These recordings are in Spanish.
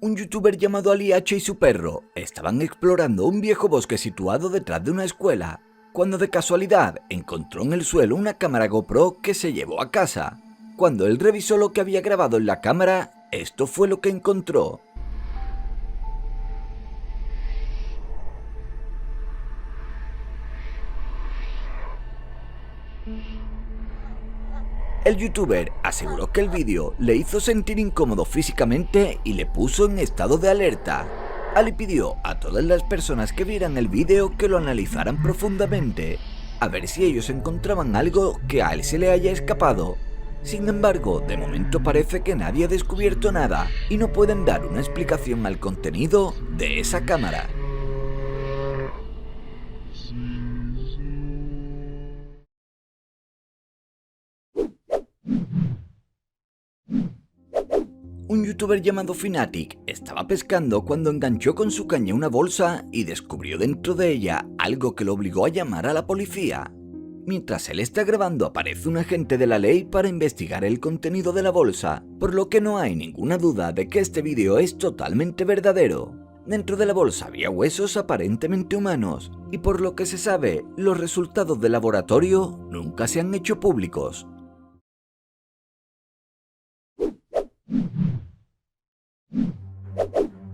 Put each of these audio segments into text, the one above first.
Un youtuber llamado Ali H y su perro estaban explorando un viejo bosque situado detrás de una escuela, cuando de casualidad encontró en el suelo una cámara GoPro que se llevó a casa. Cuando él revisó lo que había grabado en la cámara, esto fue lo que encontró. El youtuber aseguró que el vídeo le hizo sentir incómodo físicamente y le puso en estado de alerta. Ali pidió a todas las personas que vieran el vídeo que lo analizaran profundamente, a ver si ellos encontraban algo que a él se le haya escapado. Sin embargo, de momento parece que nadie ha descubierto nada y no pueden dar una explicación al contenido de esa cámara. Un youtuber llamado Fnatic estaba pescando cuando enganchó con su caña una bolsa y descubrió dentro de ella algo que lo obligó a llamar a la policía. Mientras él está grabando aparece un agente de la ley para investigar el contenido de la bolsa, por lo que no hay ninguna duda de que este vídeo es totalmente verdadero. Dentro de la bolsa había huesos aparentemente humanos, y por lo que se sabe, los resultados del laboratorio nunca se han hecho públicos.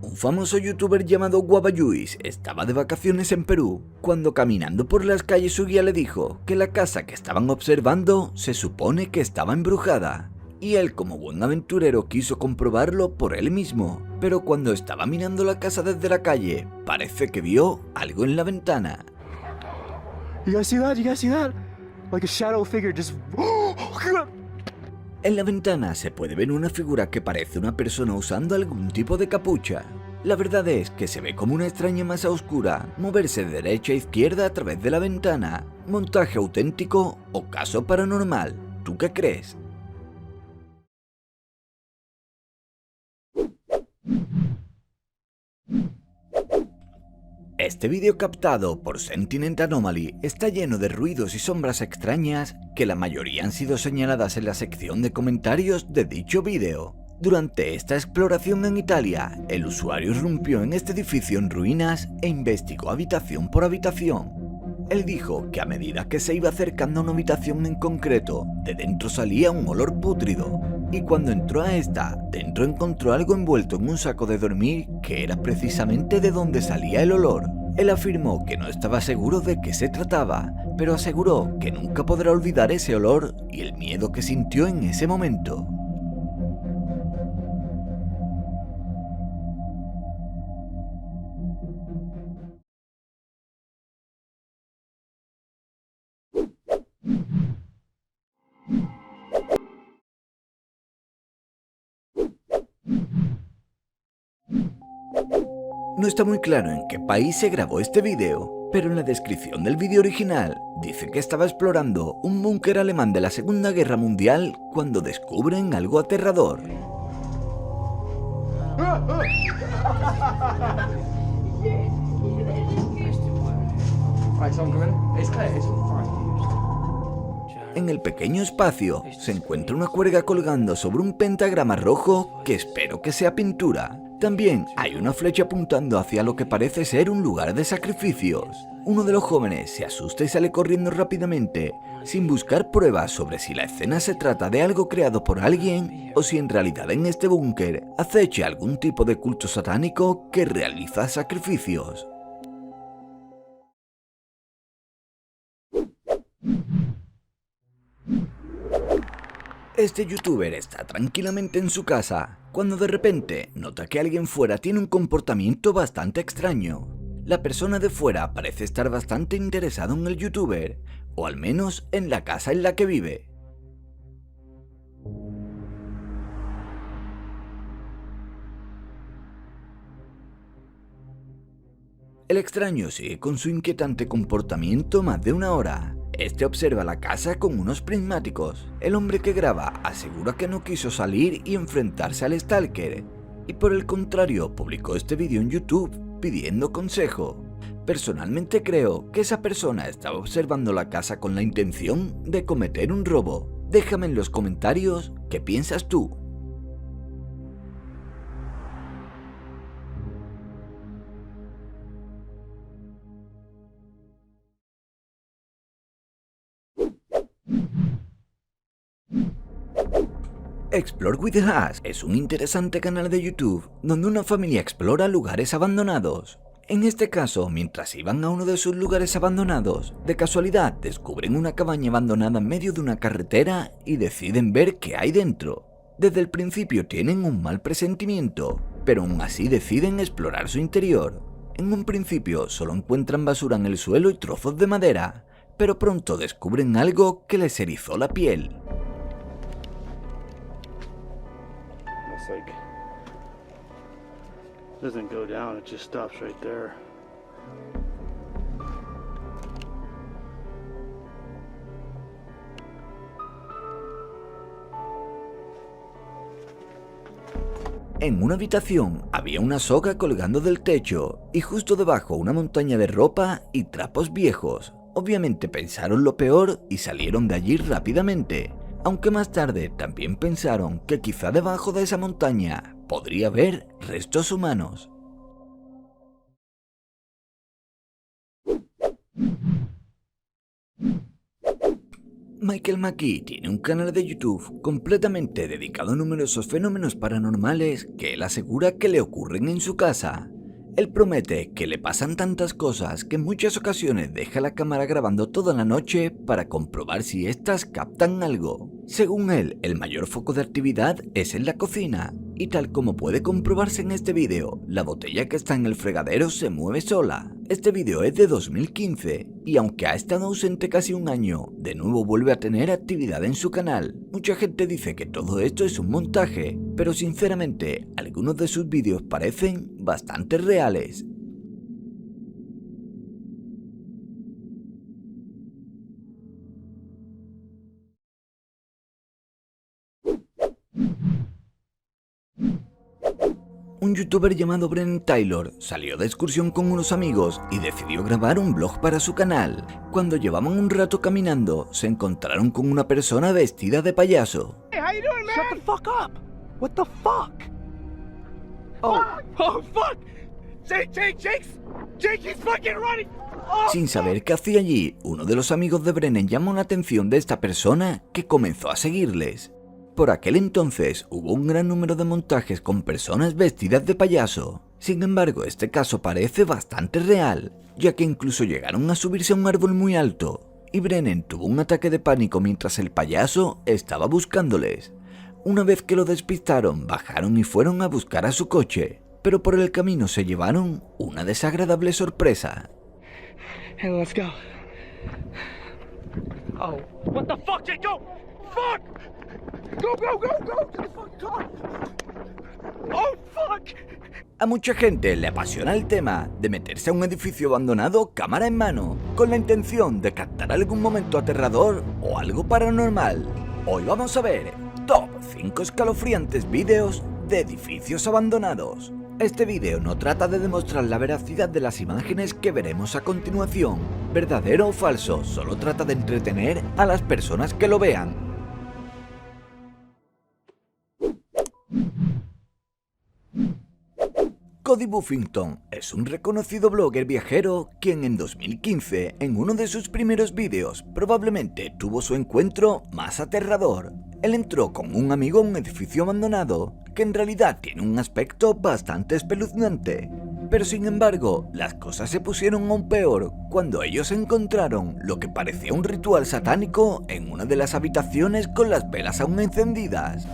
Un famoso youtuber llamado Guabayuis estaba de vacaciones en Perú, cuando caminando por las calles su guía le dijo que la casa que estaban observando se supone que estaba embrujada, y él como buen aventurero quiso comprobarlo por él mismo, pero cuando estaba mirando la casa desde la calle, parece que vio algo en la ventana. You guys see that? You guys see that? Like a shadow figure just... En la ventana se puede ver una figura que parece una persona usando algún tipo de capucha. La verdad es que se ve como una extraña masa oscura moverse de derecha a izquierda a través de la ventana. ¿Montaje auténtico o caso paranormal? ¿Tú qué crees? Este vídeo captado por Sentient Anomaly está lleno de ruidos y sombras extrañas que la mayoría han sido señaladas en la sección de comentarios de dicho vídeo. Durante esta exploración en Italia, el usuario irrumpió en este edificio en ruinas e investigó habitación por habitación. Él dijo que a medida que se iba acercando a una habitación en concreto, de dentro salía un olor pútrido, y cuando entró a esta, dentro encontró algo envuelto en un saco de dormir que era precisamente de donde salía el olor. Él afirmó que no estaba seguro de qué se trataba, pero aseguró que nunca podrá olvidar ese olor y el miedo que sintió en ese momento. No está muy claro en qué país se grabó este vídeo, pero en la descripción del vídeo original dice que estaba explorando un búnker alemán de la Segunda Guerra Mundial cuando descubren algo aterrador. En el pequeño espacio se encuentra una cuerda colgando sobre un pentagrama rojo que espero que sea pintura. También hay una flecha apuntando hacia lo que parece ser un lugar de sacrificios. Uno de los jóvenes se asusta y sale corriendo rápidamente, sin buscar pruebas sobre si la escena se trata de algo creado por alguien o si en realidad en este búnker acecha algún tipo de culto satánico que realiza sacrificios. Este youtuber está tranquilamente en su casa, cuando de repente nota que alguien fuera tiene un comportamiento bastante extraño. La persona de fuera parece estar bastante interesado en el youtuber, o al menos en la casa en la que vive. El extraño sigue con su inquietante comportamiento más de una hora. Este observa la casa con unos prismáticos. El hombre que graba asegura que no quiso salir y enfrentarse al stalker, y por el contrario publicó este vídeo en YouTube pidiendo consejo. Personalmente creo que esa persona estaba observando la casa con la intención de cometer un robo. Déjame en los comentarios qué piensas tú. Explore with Us es un interesante canal de YouTube donde una familia explora lugares abandonados. En este caso, mientras iban a uno de sus lugares abandonados, de casualidad descubren una cabaña abandonada en medio de una carretera y deciden ver qué hay dentro. Desde el principio tienen un mal presentimiento, pero aún así deciden explorar su interior. En un principio solo encuentran basura en el suelo y trozos de madera, pero pronto descubren algo que les erizó la piel. It's like, it doesn't go down, it just stops right there. En una habitación había una soga colgando del techo y justo debajo una montaña de ropa y trapos viejos. Obviamente pensaron lo peor y salieron de allí rápidamente, aunque más tarde también pensaron que quizá debajo de esa montaña podría haber restos humanos. Michael McKee tiene un canal de YouTube completamente dedicado a numerosos fenómenos paranormales que él asegura que le ocurren en su casa. Él promete que le pasan tantas cosas que en muchas ocasiones deja la cámara grabando toda la noche para comprobar si estas captan algo. Según él, el mayor foco de actividad es en la cocina, y tal como puede comprobarse en este vídeo, la botella que está en el fregadero se mueve sola. Este vídeo es de 2015, y aunque ha estado ausente casi un año, de nuevo vuelve a tener actividad en su canal. Mucha gente dice que todo esto es un montaje, pero sinceramente, algunos de sus vídeos parecen bastante reales. Un youtuber llamado Brennan Taylor salió de excursión con unos amigos y decidió grabar un vlog para su canal. Cuando llevaban un rato caminando, se encontraron con una persona vestida de payaso. Hey, how you doing, man? Shut the fuck up! What the fuck? Oh, fuck! Jake, he's fucking running! Oh, Sin saber qué hacía allí, uno de los amigos de Brennan llamó la atención de esta persona que comenzó a seguirles. Por aquel entonces hubo un gran número de montajes con personas vestidas de payaso. Sin embargo, este caso parece bastante real, ya que incluso llegaron a subirse a un árbol muy alto, y Brennan tuvo un ataque de pánico mientras el payaso estaba buscándoles. Una vez que lo despistaron, bajaron y fueron a buscar a su coche, pero por el camino se llevaron una desagradable sorpresa. hey, let's go. Oh, what the fuck, Jake? Go! Fuck! Go! To the fucking car! Oh, fuck! A mucha gente le apasiona el tema de meterse a un edificio abandonado cámara en mano, con la intención de captar algún momento aterrador o algo paranormal. Hoy vamos a ver Top 5 escalofriantes vídeos de edificios abandonados. Este vídeo no trata de demostrar la veracidad de las imágenes que veremos a continuación. Verdadero o falso, solo trata de entretener a las personas que lo vean. Cody Buffington es un reconocido blogger viajero quien en 2015, en uno de sus primeros vídeos, probablemente tuvo su encuentro más aterrador. Él entró con un amigo a un edificio abandonado que en realidad tiene un aspecto bastante espeluznante. Pero sin embargo, las cosas se pusieron aún peor cuando ellos encontraron lo que parecía un ritual satánico en una de las habitaciones con las velas aún encendidas.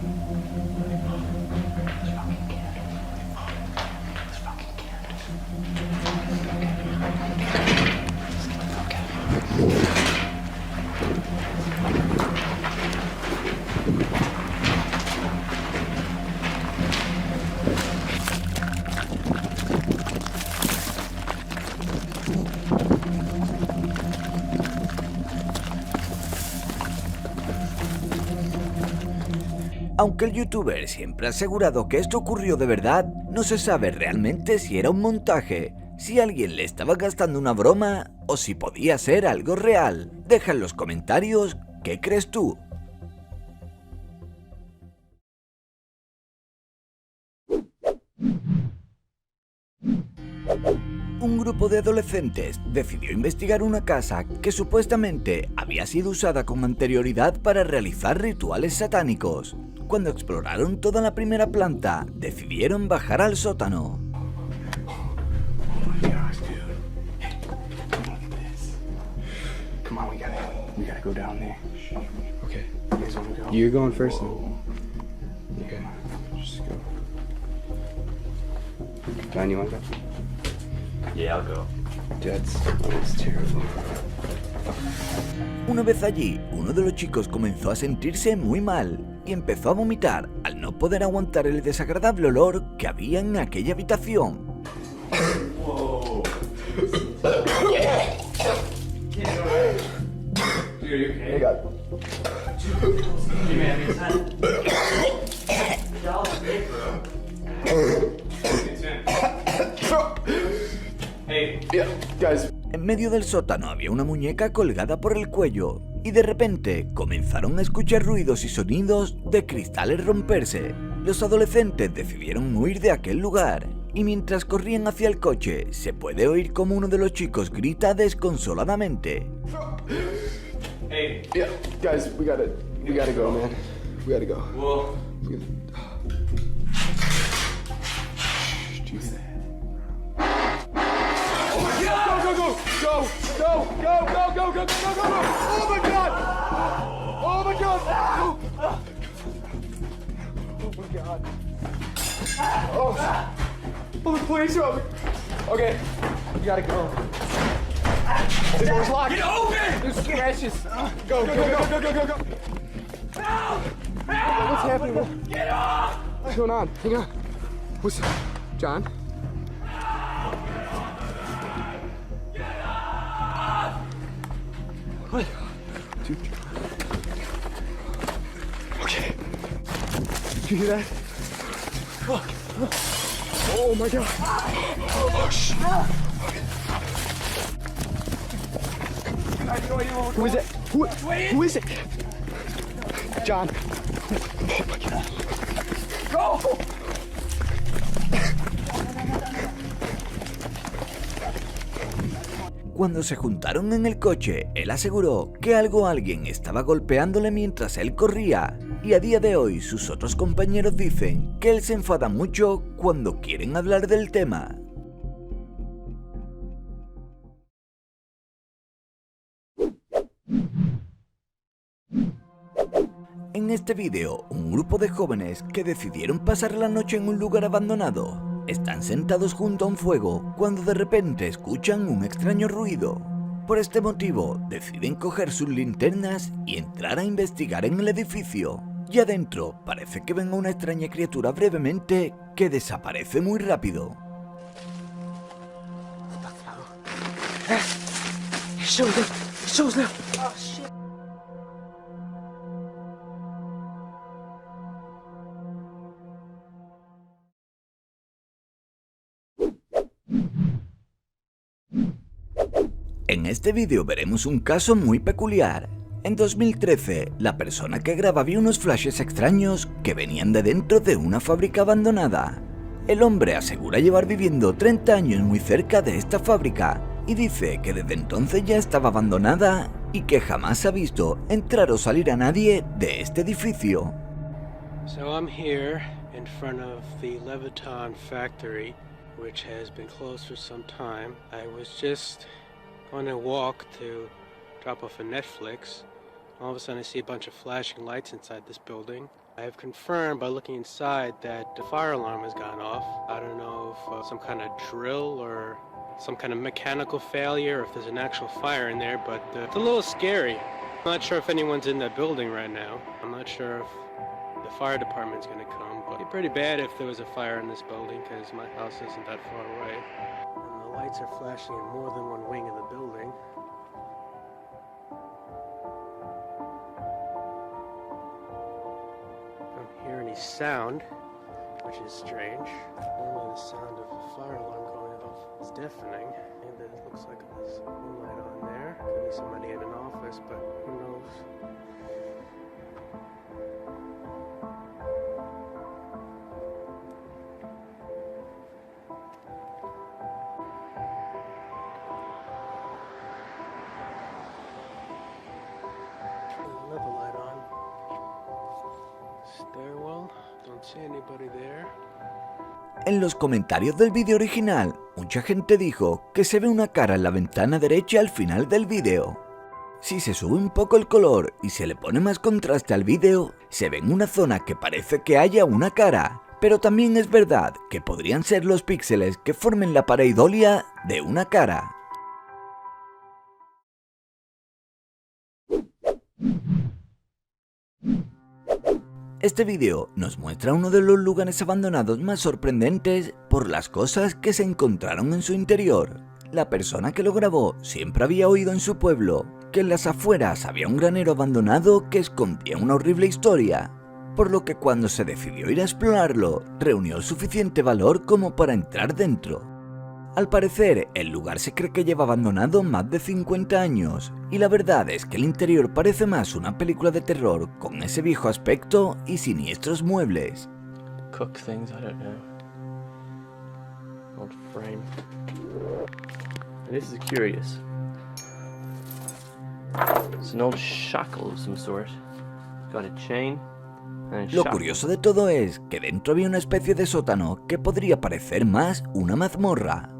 Aunque el youtuber siempre ha asegurado que esto ocurrió de verdad, no se sabe realmente si era un montaje, si alguien le estaba gastando una broma o si podía ser algo real. Deja en los comentarios qué crees tú. Un grupo de adolescentes decidió investigar una casa que supuestamente había sido usada con anterioridad para realizar rituales satánicos. Cuando exploraron toda la primera planta, decidieron bajar al sótano. Come on, we gotta go down there. Okay. You guys wanna go? You're going first. Okay. Just go. John, you wanna go? Yeah, I'll go. That's terrible. Una vez allí, uno de los chicos comenzó a sentirse muy mal y empezó a vomitar al no poder aguantar el desagradable olor que había en aquella habitación. Hey, God. Hey, yeah, guys. En medio del sótano había una muñeca colgada por el cuello y de repente comenzaron a escuchar ruidos y sonidos de cristales romperse. Los adolescentes decidieron huir de aquel lugar y mientras corrían hacia el coche se puede oír como uno de los chicos grita desconsoladamente. Hey, yeah, guys, we gotta go, man. We gotta go. Whoa. Go! Oh my God! Oh my God! Oh my God! Oh, the police are open. Okay, we gotta go. The door's locked. Get open! There's scratches. Go! Help! What's happening? Get off! What's going on? Hang on. What's John? What? Dude. Okay. Did you hear that? Fuck. Oh my God. Oh shit. Who is it? Who is it? John. Oh my God. Go! Cuando se juntaron en el coche, él aseguró que algo o alguien estaba golpeándole mientras él corría, y a día de hoy sus otros compañeros dicen que él se enfada mucho cuando quieren hablar del tema. En este vídeo, un grupo de jóvenes que decidieron pasar la noche en un lugar abandonado están sentados junto a un fuego cuando de repente escuchan un extraño ruido. Por este motivo, deciden coger sus linternas y entrar a investigar en el edificio. Y adentro parece que ven a una extraña criatura brevemente que desaparece muy rápido. En este vídeo veremos un caso muy peculiar. En 2013, la persona que graba vio unos flashes extraños que venían de dentro de una fábrica abandonada. El hombre asegura llevar viviendo 30 años muy cerca de esta fábrica y dice que desde entonces ya estaba abandonada y que jamás ha visto entrar o salir a nadie de este edificio. So I'm here in front of the Leviton factory, which has been closed for some time. I was just on a walk to drop off a Netflix. All of a sudden I see a bunch of flashing lights inside this building. I have confirmed by looking inside that the fire alarm has gone off. I don't know if some kind of drill or some kind of mechanical failure, or if there's an actual fire in there, but it's a little scary. I'm not sure if anyone's in that building right now. I'm not sure if the fire department's gonna come, but it'd be pretty bad if there was a fire in this building because my house isn't that far away. And the lights are flashing in more than one wing of the building. I don't hear any sound, which is strange. Normally the sound of a fire alarm going off is deafening. And then it looks like there's one light on there. Could be somebody in an office, but who knows? Another light on. Stairwell. don't see anybody there. En los comentarios del vídeo original, mucha gente dijo que se ve una cara en la ventana derecha al final del vídeo. Si se sube un poco el color y se le pone más contraste al vídeo, se ve en una zona que parece que haya una cara, pero también es verdad que podrían ser los píxeles que formen la pareidolia de una cara. Este vídeo nos muestra uno de los lugares abandonados más sorprendentes por las cosas que se encontraron en su interior. La persona que lo grabó siempre había oído en su pueblo que en las afueras había un granero abandonado que escondía una horrible historia, por lo que cuando se decidió ir a explorarlo, reunió suficiente valor como para entrar dentro. Al parecer, el lugar se cree que lleva abandonado más de 50 años, y la verdad es que el interior parece más una película de terror con ese viejo aspecto y siniestros muebles. Cook things, I don't know. Old frame. And this is curious. It's an old shackle of some sort. It's got a chain and a Lo shackle. curioso de todo es que dentro había una especie de sótano que podría parecer más una mazmorra.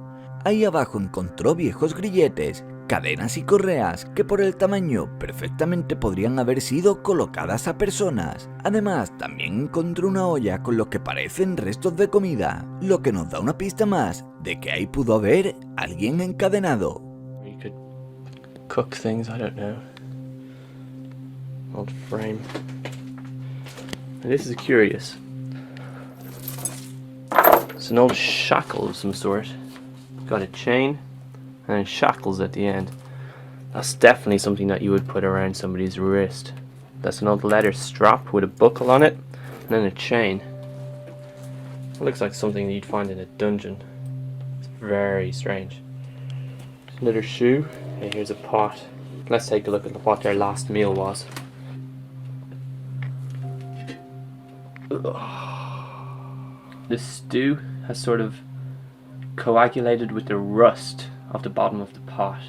Ahí abajo encontró viejos grilletes, cadenas y correas que por el tamaño perfectamente podrían haber sido colocadas a personas. Además, también encontró una olla con lo que parecen restos de comida, lo que nos da una pista más de que ahí pudo haber alguien encadenado. You could cook things, I don't know. Old frame. And this is curious. It's an old shackle of some sort. Got a chain and shackles at the end. That's definitely something that you would put around somebody's wrist. That's an old leather strap with a buckle on it and then a chain. It looks like something you'd find in a dungeon. It's very strange. Another shoe, and here's a pot. Let's take a look at what their last meal was. This stew has sort of coagulated with the rust of the bottom of the pot.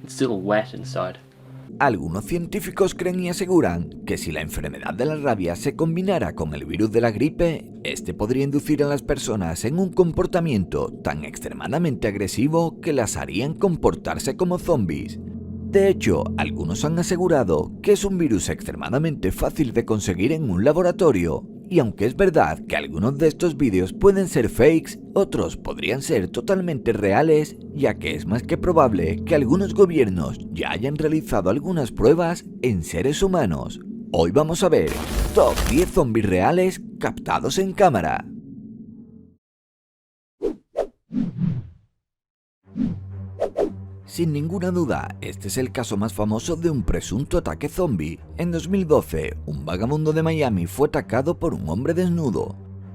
It's still wet inside. Algunos científicos creen y aseguran que si la enfermedad de la rabia se combinara con el virus de la gripe, este podría inducir a las personas en un comportamiento tan extremadamente agresivo que las harían comportarse como zombies. De hecho, algunos han asegurado que es un virus extremadamente fácil de conseguir en un laboratorio, y aunque es verdad que algunos de estos vídeos pueden ser fakes, otros podrían ser totalmente reales, ya que es más que probable que algunos gobiernos ya hayan realizado algunas pruebas en seres humanos. Hoy vamos a ver Top 10 zombies reales captados en cámara. Sin ninguna duda, este es el caso más famoso de un presunto ataque zombie. En 2012, un vagabundo de Miami fue atacado por un hombre desnudo.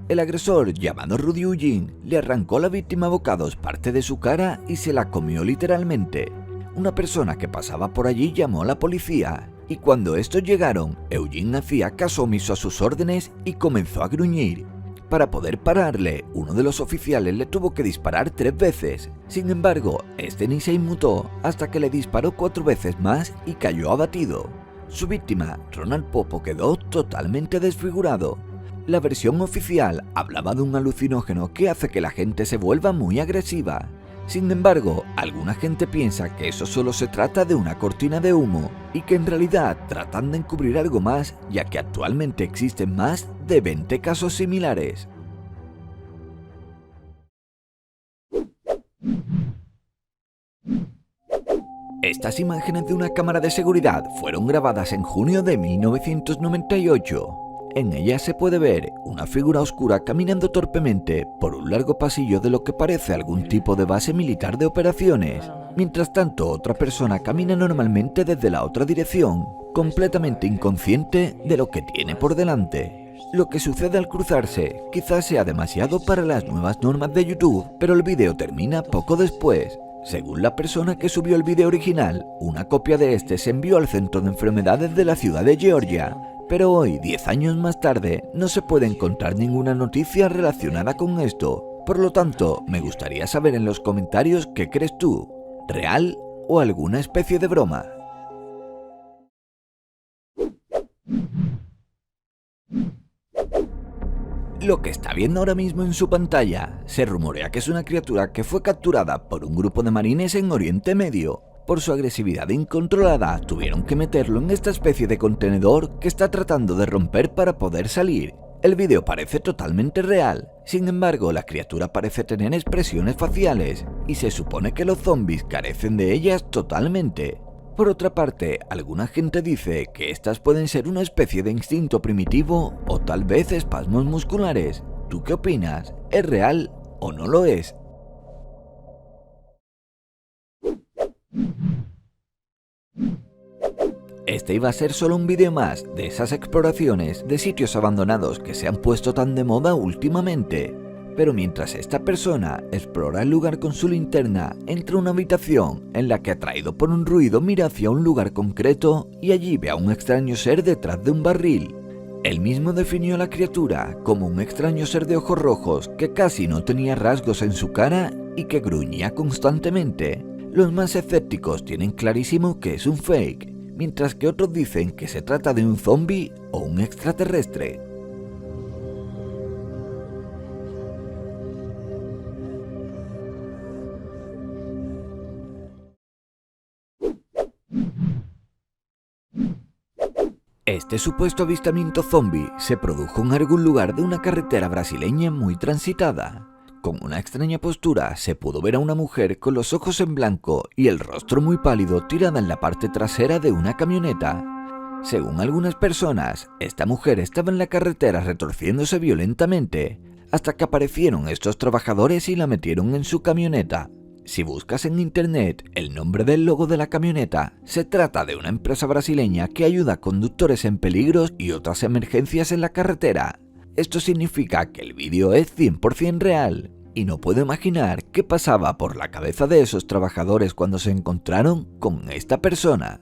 El agresor, llamado Rudy Eugene, le arrancó a la víctima a bocados parte de su cara y se la comió literalmente. Una persona que pasaba por allí llamó a la policía, y cuando estos llegaron, Eugene hacía caso omiso a sus órdenes y comenzó a gruñir. Para poder pararle, uno de los oficiales le tuvo que disparar 3 veces. Sin embargo, este ni se inmutó hasta que le disparó 4 veces más y cayó abatido. Su víctima, Ronald Popo, quedó totalmente desfigurado. La versión oficial hablaba de un alucinógeno que hace que la gente se vuelva muy agresiva. Sin embargo, alguna gente piensa que eso solo se trata de una cortina de humo y que en realidad tratan de encubrir algo más, ya que actualmente existen más de 20 casos similares. Estas imágenes de una cámara de seguridad fueron grabadas en junio de 1998. En ellas se puede ver una figura oscura caminando torpemente por un largo pasillo de lo que parece algún tipo de base militar de operaciones. Mientras tanto, otra persona camina normalmente desde la otra dirección, completamente inconsciente de lo que tiene por delante. Lo que sucede al cruzarse quizás sea demasiado para las nuevas normas de YouTube, pero el vídeo termina poco después. Según la persona que subió el vídeo original, una copia de este se envió al Centro de Enfermedades de la ciudad de Georgia. Pero hoy, 10 años más tarde, no se puede encontrar ninguna noticia relacionada con esto. Por lo tanto, me gustaría saber en los comentarios qué crees tú, ¿real o alguna especie de broma? Lo que está viendo ahora mismo en su pantalla se rumorea que es una criatura que fue capturada por un grupo de marines en Oriente Medio. Por su agresividad incontrolada, tuvieron que meterlo en esta especie de contenedor que está tratando de romper para poder salir. El vídeo parece totalmente real, sin embargo la criatura parece tener expresiones faciales y se supone que los zombies carecen de ellas totalmente. Por otra parte, alguna gente dice que estas pueden ser una especie de instinto primitivo o tal vez espasmos musculares. ¿Tú qué opinas? ¿Es real o no lo es? Este iba a ser solo un vídeo más de esas exploraciones de sitios abandonados que se han puesto tan de moda últimamente. Pero mientras esta persona explora el lugar con su linterna, entra a una habitación en la que, atraído por un ruido, mira hacia un lugar concreto y allí ve a un extraño ser detrás de un barril. Él mismo definió a la criatura como un extraño ser de ojos rojos que casi no tenía rasgos en su cara y que gruñía constantemente. Los más escépticos tienen clarísimo que es un fake, mientras que otros dicen que se trata de un zombie o un extraterrestre. Este supuesto avistamiento zombie se produjo en algún lugar de una carretera brasileña muy transitada. Con una extraña postura se pudo ver a una mujer con los ojos en blanco y el rostro muy pálido tirada en la parte trasera de una camioneta. Según algunas personas, esta mujer estaba en la carretera retorciéndose violentamente, hasta que aparecieron estos trabajadores y la metieron en su camioneta. Si buscas en internet el nombre del logo de la camioneta, se trata de una empresa brasileña que ayuda a conductores en peligros y otras emergencias en la carretera. Esto significa que el vídeo es 100% real, y no puedo imaginar qué pasaba por la cabeza de esos trabajadores cuando se encontraron con esta persona.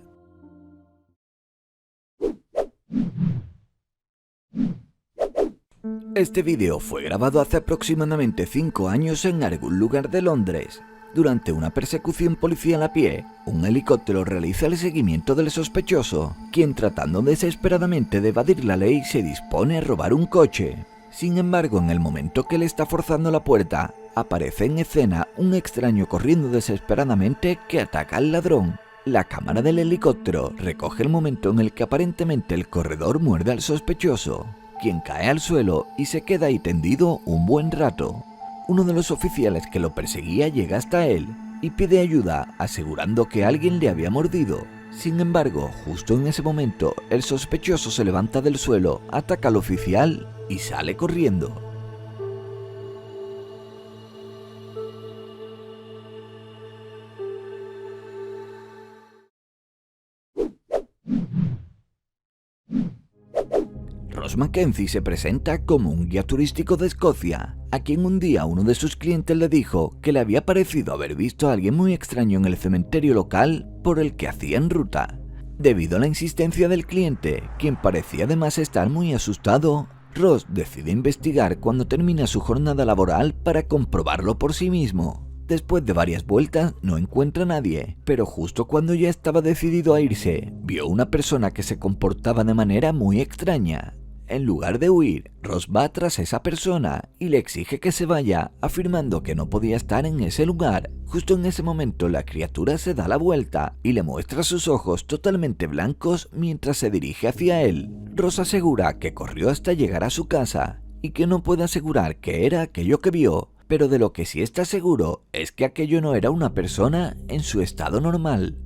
Este vídeo fue grabado hace aproximadamente 5 años en algún lugar de Londres. Durante una persecución policial a pie, un helicóptero realiza el seguimiento del sospechoso, quien, tratando desesperadamente de evadir la ley, se dispone a robar un coche. Sin embargo, en el momento que le está forzando la puerta, aparece en escena un extraño corriendo desesperadamente que ataca al ladrón. La cámara del helicóptero recoge el momento en el que aparentemente el corredor muerde al sospechoso, quien cae al suelo y se queda ahí tendido un buen rato. Uno de los oficiales que lo perseguía llega hasta él y pide ayuda, asegurando que alguien le había mordido. Sin embargo, justo en ese momento, el sospechoso se levanta del suelo, ataca al oficial y sale corriendo. Ross Mackenzie se presenta como un guía turístico de Escocia, a quien un día uno de sus clientes le dijo que le había parecido haber visto a alguien muy extraño en el cementerio local por el que hacían ruta. Debido a la insistencia del cliente, quien parecía además estar muy asustado, Ross decide investigar cuando termina su jornada laboral para comprobarlo por sí mismo. Después de varias vueltas no encuentra a nadie, pero justo cuando ya estaba decidido a irse, vio una persona que se comportaba de manera muy extraña. En lugar de huir, Ross va tras esa persona y le exige que se vaya, afirmando que no podía estar en ese lugar. Justo en ese momento la criatura se da la vuelta y le muestra sus ojos totalmente blancos mientras se dirige hacia él. Ross asegura que corrió hasta llegar a su casa y que no puede asegurar que era aquello que vio, pero de lo que sí está seguro es que aquello no era una persona en su estado normal.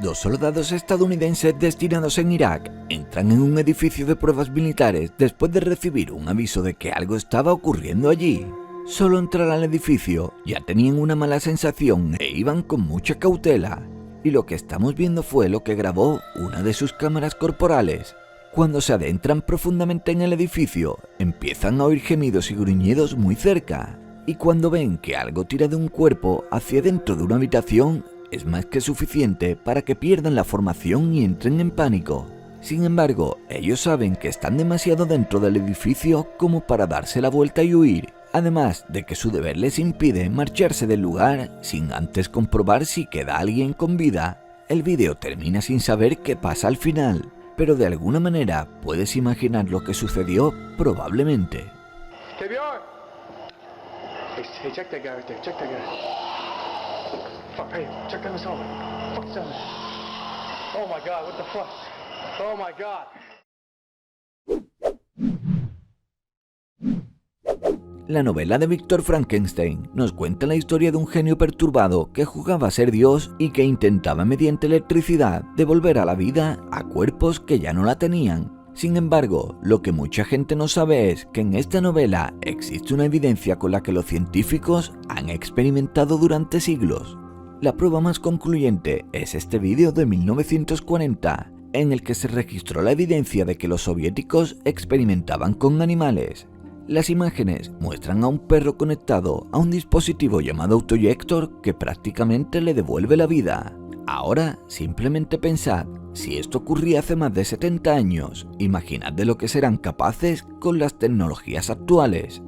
Dos soldados estadounidenses destinados en Irak entran en un edificio de pruebas militares después de recibir un aviso de que algo estaba ocurriendo allí. Solo entrar al edificio ya tenían una mala sensación e iban con mucha cautela, y lo que estamos viendo fue lo que grabó una de sus cámaras corporales. Cuando se adentran profundamente en el edificio, empiezan a oír gemidos y gruñidos muy cerca, y cuando ven que algo tira de un cuerpo hacia dentro de una habitación, es más que suficiente para que pierdan la formación y entren en pánico. Sin embargo, ellos saben que están demasiado dentro del edificio como para darse la vuelta y huir, Además de que su deber les impide marcharse del lugar sin antes comprobar si queda alguien con vida. El vídeo termina sin saber qué pasa al final, pero de alguna manera puedes imaginar lo que sucedió probablemente. KBR! Hey, check that guy right there. Check that guy. Fuck, hey, check that helmet. Fuck this helmet. Oh my god, what the fuck? Oh my god. La novela de Víctor Frankenstein nos cuenta la historia de un genio perturbado que jugaba a ser Dios y que intentaba mediante electricidad devolver a la vida a cuerpos que ya no la tenían. Sin embargo, lo que mucha gente no sabe es que en esta novela existe una evidencia con la que los científicos han experimentado durante siglos. La prueba más concluyente es este vídeo de 1940, en el que se registró la evidencia de que los soviéticos experimentaban con animales. Las imágenes muestran a un perro conectado a un dispositivo llamado autoyector que prácticamente le devuelve la vida. Ahora, simplemente pensad, si esto ocurría hace más de 70 años, imaginad de lo que serán capaces con las tecnologías actuales.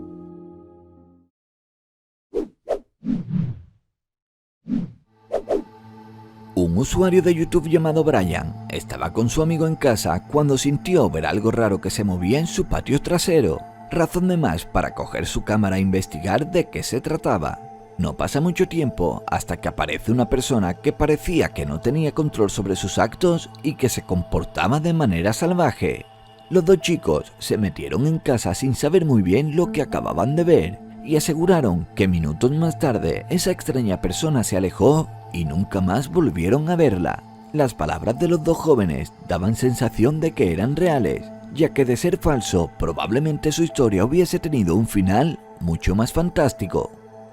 Un usuario de YouTube llamado Brian estaba con su amigo en casa cuando sintió ver algo raro que se movía en su patio trasero. Razón de más para coger su cámara e investigar de qué se trataba. No pasa mucho tiempo hasta que aparece una persona que parecía que no tenía control sobre sus actos y que se comportaba de manera salvaje. Los dos chicos se metieron en casa sin saber muy bien lo que acababan de ver y aseguraron que minutos más tarde esa extraña persona se alejó y nunca más volvieron a verla. Las palabras de los dos jóvenes daban sensación de que eran reales, ya que de ser falso, probablemente su historia hubiese tenido un final mucho más fantástico.